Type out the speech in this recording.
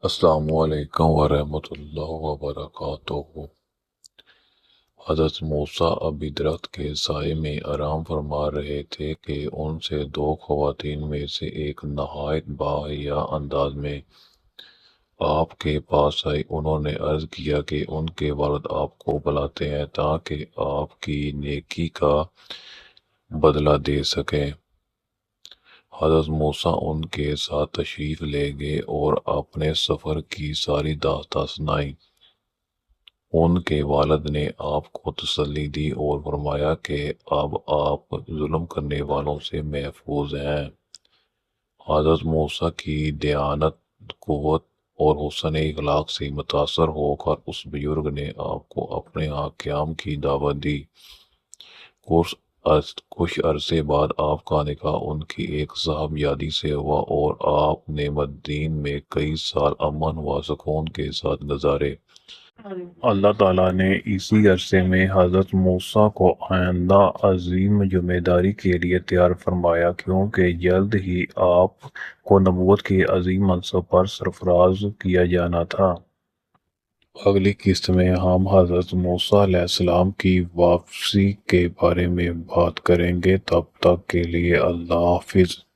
السلام علیکم ورحمۃ اللہ وبرکاتہ۔ حضرت موسیٰ ابھی درخت کے سائے میں آرام فرما رہے تھے کہ ان سے دو خواتین میں سے ایک نہایت باحیا انداز میں آپ کے پاس آئی۔ انہوں نے عرض کیا کہ ان کے والد آپ کو بلاتے ہیں تاکہ آپ کی نیکی کا بدلہ دے سکیں۔ حضرت موسیٰ ان کے ساتھ تشریف لے گئے اور اپنے سفر کی ساری داستان سنائی۔ ان کے والد نے آپ کو تسلی دی اور فرمایا کہ اب آپ ظلم کرنے والوں سے محفوظ ہیں۔ حضرت موسیٰ کی دیانت، قوت اور حسن اخلاق سے متاثر ہو کر اس بزرگ نے آپ کو اپنے ہاں قیام کی دعوت دی۔ کچھ عرصے بعد آپ کا نکاح ان کی ایک صاحبزادی سے ہوا اور آپ نے مدین میں کئی سال امن و سکون کے ساتھ گزارے۔ اللہ تعالیٰ نے اسی عرصے میں حضرت موسیٰ کو آئندہ عظیم ذمہ داری کے لیے تیار فرمایا، کیونکہ جلد ہی آپ کو نبوت کے عظیم منصب پر سرفراز کیا جانا تھا۔ اگلی قسط میں ہم حضرت موسیٰ علیہ السلام کی واپسی کے بارے میں بات کریں گے۔ تب تک کے لیے اللہ حافظ۔